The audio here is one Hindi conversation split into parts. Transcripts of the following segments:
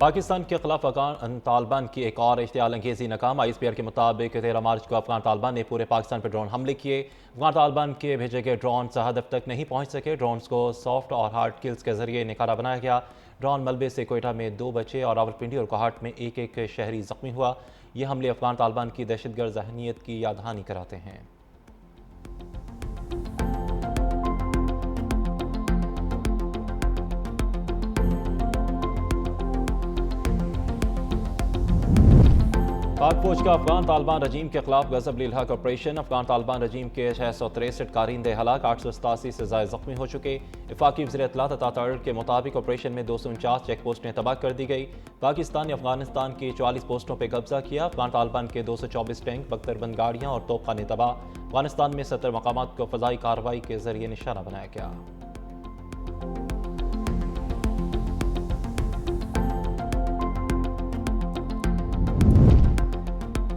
पाकिस्तान के खिलाफ अफगान तालिबान की एक और इश्तियाल अंगेजी नाकाम। ISPR के मुताबिक 13 मार्च को अफगान तालिबान ने पूरे पाकिस्तान पर ड्रोन हमले किए। अफगान तालिबान के भेजे गए ड्रोन हदफ तक नहीं पहुंच सके। ड्रोन्स को सॉफ्ट और हार्ड किल्स के जरिए निखारा बनाया गया। ड्रोन मलबे से कोयटा में 2 बच्चे और रावलपिंडी और कोहाट में एक शहरी जख्मी हुआ। ये हमले अफगान तालिबान की दहशतगर्द जहनीत की याद दहानी कराते हैं। पाक फौज का अफगान तालिबान रजीम के खिलाफ गजब लिल हक ऑपरेशन। अफगान तालिबान रजीम के 663 कारिंदे हलाक, 887 से ज़ायद ज़ख्मी हो चुके। वफाकी वज़ीर इत्तलात अता तर्र के मुताबिक ऑपरेशन में 249 चेक पोस्टें तबाह कर दी गई। पाकिस्तान ने अफगानिस्तान की 44 पोस्टों पर कब्जा किया। अफगान तालिबान के 224 टैंक, बख्तरबंद गाड़ियाँ और तोपखाने तबाह। अफगानिस्तान में 70 मकामात को फ़ज़ाई कार्रवाई के जरिए निशाना बनाया गया।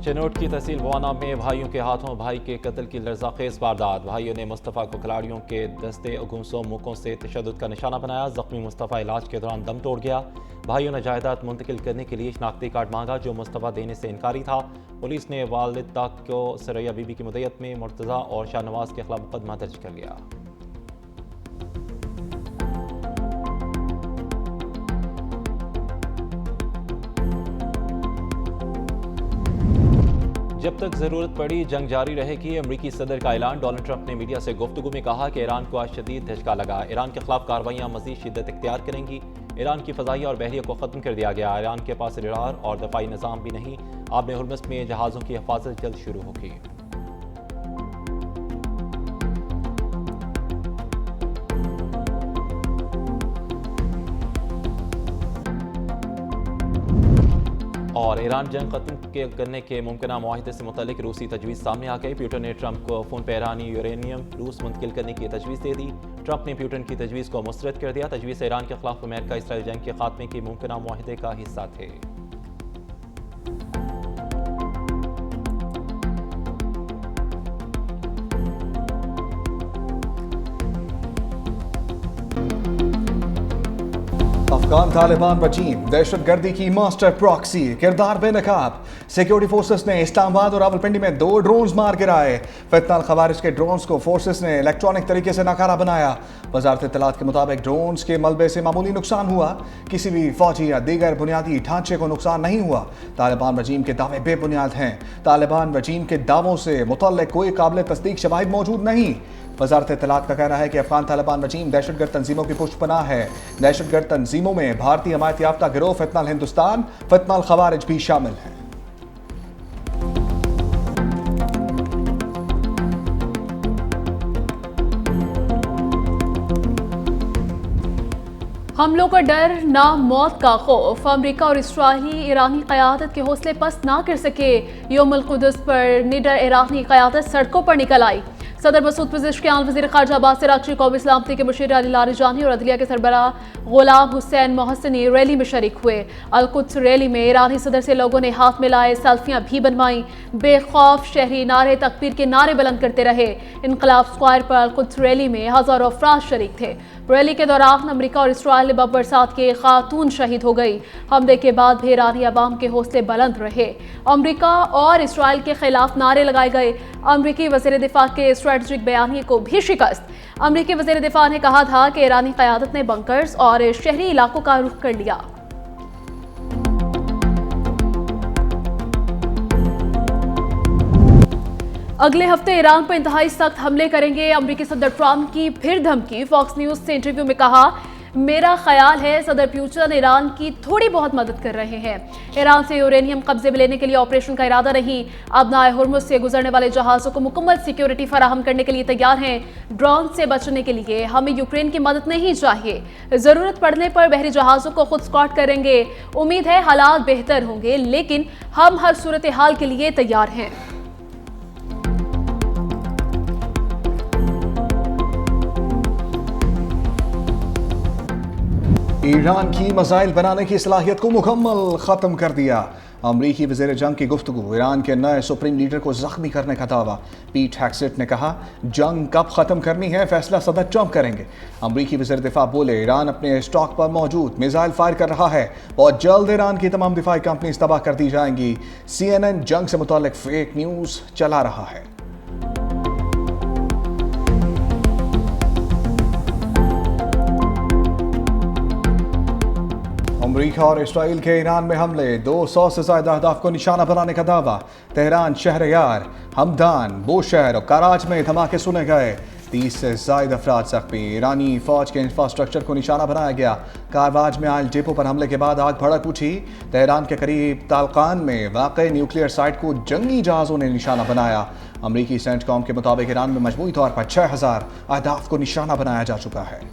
चिनोट की तहसील बवाना में भाइयों के हाथों भाई के कत्ल की लर्ज़ाखेज़ वारदात। भाइयों ने मुस्तफ़ा को खिलाड़ियों के दस्ते घूंसों मुकों से तशद्दुद का निशाना बनाया। जख्मी मुस्तफ़ा इलाज के दौरान दम तोड़ गया। भाइयों ने जायदाद मुंतकिल करने के लिए शनाख्ती कार्ड मांगा, जो मुस्तफ़ा देने से इनकारी था। पुलिस ने वालिदा को सरैया बीबी की मुद्दत में मुर्तज़ा और शाहनवाज के खिलाफ मुकदमा दर्ज कर लिया। जब तक जरूरत पड़ी जंग जारी रहेगी, अमरीकी सदर का ऐलान। डोनाल्ड ट्रंप ने मीडिया से गुफ्तगू में कहा कि ईरान को आज शदीद धचका लगा। ईरान के खिलाफ कार्रवाइयाँ मजीद शिद्दत इख्तियार करेंगी। ईरान की फ़ज़ाइया और बहरिया को ख़त्म कर दिया गया। ईरान के पास रडार और दफ़ाई निज़ाम भी नहीं। आब हुर्मुज़ में जहाज़ों की हिफाजत जल्द शुरू होगी। और ईरान जंग खत्म करने के मुमकिन माहिदे से मुतल्लिक रूसी तजवीज़ सामने आ गई। पुतिन ने ट्रंप को फ़ोन पर ईरानी यूरेनियम रूस मुंतकिल करने की तजवीज़ दे दी। ट्रंप ने पुतिन की तजवीज़ को मुस्तरद कर दिया। तजवीज़ ईरान के खिलाफ अमेरिका इसराइल जंग के खात्मे के मुमकिन माहिदे का हिस्सा थे। अफगान तालिबान रजीम दहशतगर्दी की मास्टर प्रॉक्सी, किरदार बेनकाब। सिक्योरिटी फोर्सेस ने इस्लामाबाद और रावलपिंडी में 2 ड्रोन्स मार गिराए। फितनल खवारिज के ड्रोन्स को फोर्सेस ने इलेक्ट्रॉनिक तरीके से नाकारा बनाया। वजारत इत्तलात के मुताबिक ड्रोन्स के मलबे से मामूली नुकसान हुआ। किसी भी फौजी या दीगर बुनियादी ढांचे को नुकसान नहीं हुआ। तालिबान रजीम के दावे बेबुनियाद हैं। तालिबान रजीम के दावों से मुतल्लिक कोई काबिल तस्दीक शवाहिद मौजूद नहीं। वजारत इत्तलात का कहना है कि अफगान तालिबान रजीम दहशतगर्द तंजीमों की पुष्टपनाह है। दहशतगर्द तंजीमों में भारतीय हमायत याफ्ता गिरोह फितनल हिंदुस्तान, फितनल खवारिज भी शामिल हैं। हमलों का डर, ना मौत का खौफ। अमेरिका और इसराइली ईरानी क़यादत के हौसले पस्त ना कर सके। यौमुल कुद्स पर निडर ईरानी क़यादत सड़कों पर निकल आई। सदर मसूद पेज़ेश्कियान, वज़ीर ख़ारजा अब्बास अराग़ची, कौमी सलामती के मुशीर अली लारिजानी और अदलिया के सरबराह ग़ुलाम हुसैन मोहसिनी रैली में शरीक हुए। अल-कुद्स रैली में ईरानी सदर से लोगों ने हाथ मिलाए, सेल्फियाँ भी बनवाईं। बेखौफ शहरी नारे तकबीर के नारे बुलंद करते रहे। इनकलाब स्क्वायर पर अल-कुद्स रैली में हज़ारों अफराद शरीक थे। रैली के दौरान अमेरिका और इसराइल बम बरसात के खातून शहीद हो गई। हमले के बाद भी ईरानी अवाम के हौसले बुलंद रहे। अमेरिका और इसराइल के खिलाफ नारे लगाए गए। अमेरिकी वज़ीर दिफा के स्ट्रेटजिक बयानिए को भी शिकस्त। अमेरिकी वज़ीर दिफा ने कहा था कि ईरानी क़यादत ने बंकर्स और शहरी इलाकों का रुख कर लिया। अगले हफ्ते ईरान पर इंतहाई सख्त हमले करेंगे। अमेरिकी सदर ट्रंप की फिर धमकी। फॉक्स न्यूज से इंटरव्यू में कहा, मेरा ख्याल है सदर पुतिन ईरान की थोड़ी बहुत मदद कर रहे हैं। ईरान से यूरेनियम कब्जे में लेने के लिए ऑपरेशन का इरादा नहीं। अबनाए हुर्मुज़ से गुजरने वाले जहाज़ों को मुकम्मल सिक्योरिटी फराहम करने के लिए तैयार हैं। ड्रोन से बचने के लिए हमें यूक्रेन की मदद नहीं चाहिए। ज़रूरत पड़ने पर बहरी जहाज़ों को खुद स्कॉट करेंगे। उम्मीद है हालात बेहतर होंगे, लेकिन हम हर सूरत हाल के लिए तैयार हैं। ईरान की मिसाइल बनाने की सलाहियत को मुकम्मल खत्म कर दिया। अमरीकी वज़ीर जंग की गुफ्तगू, ईरान के नए सुप्रीम लीडर को जख्मी करने का दावा। पीट हेगसेट ने कहा, जंग कब ख़त्म करनी है फैसला सदर ट्रंप करेंगे। अमरीकी वज़ीर दिफा बोले, ईरान अपने स्टॉक पर मौजूद मिसाइल फायर कर रहा है, बहुत जल्द ईरान की तमाम दिफाई कंपनीज तबाह कर दी जाएंगी। CNN जंग से मुताल्लिक फेक न्यूज़ चला रहा है। अमरीका और इसराइल के ईरान में हमले, 200 से ज्यादा अहदाफ को निशाना बनाने का दावा। तेहरान, शहरयार, हमदान, बोशहर और कराच में धमाके सुने गए। 30 से ज्यादा अफराद जख्मी। ईरानी फौज के इंफ्रास्ट्रक्चर को निशाना बनाया गया। कारवाज में आयल डिपो पर हमले के बाद आग भड़क उठी। तेहरान के करीब तालकान में वाक़ई न्यूक्लियर साइट को जंगी जहाज़ों ने निशाना बनाया। अमरीकी सेंटकॉम के मुताबिक ईरान में मजमूई तौर पर 6000 अहदाफ को निशाना बनाया जा चुका है।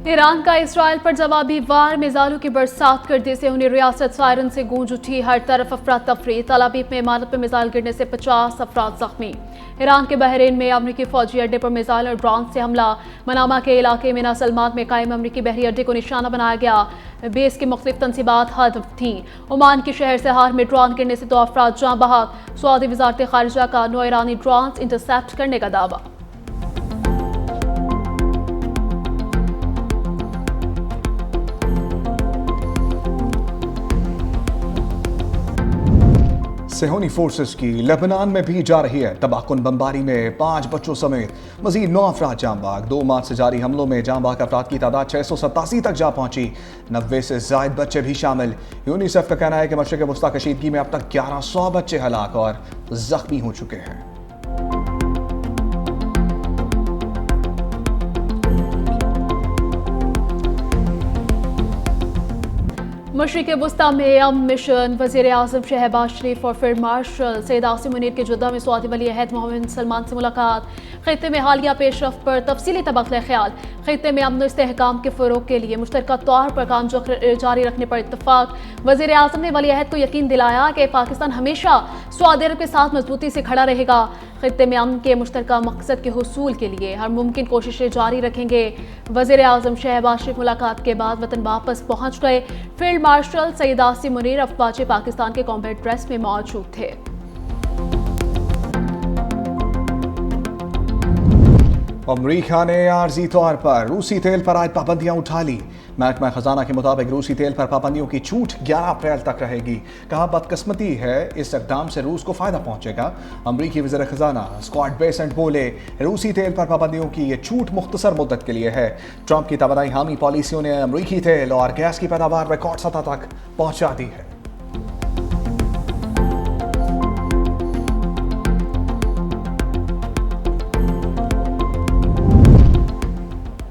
ईरान का इसराइल पर जवाबी वार, मिसाइलों की बरसात करने से उन्हें रियासत सायरन से गूंज उठी। हर तरफ अफरा तफरी। तल अवीव में इमारत पर मिसाइल गिरने से 50 अफराद जख्मी। ईरान के बहरीन में अमरीकी फौजी अड्डे पर मिसाइल और ड्रोन से हमला। मनामा के इलाके में सलमान में कायम अमरीकी बहरी अड्डे को निशाना बनाया गया। बेस की मुख्तलिफ तनसीबात हदफ थीं। ओमान के शहर सहार में ड्रोन गिरने से 2 अफराद जाँ बहक। सऊदी वजारत खारिजा का 9 ईरानी ड्रोन इंटरसेप्ट करने का दावा। सेहोनी फोर्सेस की लेबनान में भी जा रही है तबाहकुन बमबारी में 5 बच्चों समेत मजीद 9 अफराद जाँ बहक। 2 मार्च से जारी हमलों में जाँ बहक अफराद की तादाद 687 तक जा पहुंची। 90 से जायद बच्चे भी शामिल। यूनिसेफ का कहना है कि मशरिक़ वस्ता कशीदगी में अब तक 1100 बच्चे हलाक और जख्मी हो चुके हैं। मशरिक़ वस्ता में अमन मिशन, वज़ीर आज़म शहबाज शरीफ और फील्ड मार्शल सैयद आसिम मुनीर के जुद्दा में सऊदी वली अहद मोहम्मद सलमान से मुलाकात। खित्ते में हालिया पेशरफ पर तफसीली तबादला ख्याल। खित्ते में अमन इस्तेहकाम के फ़रोग़ के लिए मुश्तरका तौर पर काम जारी रखने पर इत्तफाक। वज़ीर आज़म ने वली अहद को यकीन दिलाया कि पाकिस्तान हमेशा सऊदी अरब के साथ मजबूती से खड़ा रहेगा। खित्ते में अमन के मुश्तरका मकसद के हुसूल के लिए हर मुमकिन कोशिशें जारी रखेंगे। वज़ीर आज़म शहबाज शरीफ मुलाकात के बाद वतन वापस पहुँच गए। फील्ड मार्शल सैयद आसिम मुनीर अफवाज पाकिस्तान के कॉम्बैट ड्रेस में मौजूद थे। अमरीका ने आर्जी तौर पर रूसी तेल पर आयद पाबंदियां उठा ली। महकमा खजाना के मुताबिक रूसी तेल पर पाबंदियों की छूट 11 अप्रैल तक रहेगी। कहा, बदकिस्मती है, इस इक़दाम से रूस को फायदा पहुंचेगा। अमरीकी वज़ीर खजाना स्कॉट बेसेंट बोले, रूसी तेल पर पाबंदियों की ये छूट मुख्तसर मुद्दत के लिए है। ट्रंप की तवानाई हामी पॉलिसियों ने अमरीकी तेल और गैस की पैदावार रिकॉर्ड सतह तक पहुंचा दी है।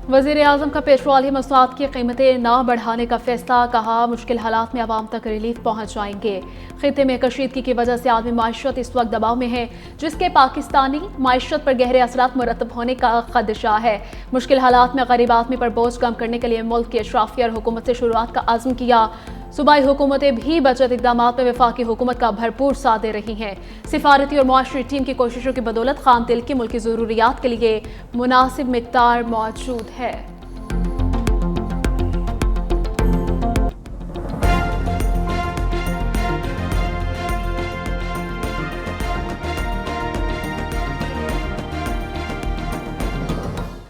वज़ीर आज़म का पेट्रोलियम मसनूआत की कीमतें ना बढ़ाने का फैसला। कहा, मुश्किल हालात में आवाम तक रिलीफ पहुँच जाएंगे। खित्ते में कशीदगी की वजह से आलमी माशत इस वक्त दबाव में है, जिसके पाकिस्तानी माशत पर गहरे असरात मुरतब होने का खदशा है। मुश्किल हालात में गरीब आदमी पर बोझ कम करने के लिए मुल्क की अशराफिया और हुकूमत से शुरुआत का आज़म किया। सूबाई हुकूमतें भी बचत इक़दाम में वफाकी हुकूमत का भरपूर साथ दे रही हैं। सिफारती और मुआशरी टीम की कोशिशों की बदौलत खाम तेल की मुल्की ज़रूरियात के लिए मुनासिब मिक़दार मौजूद है।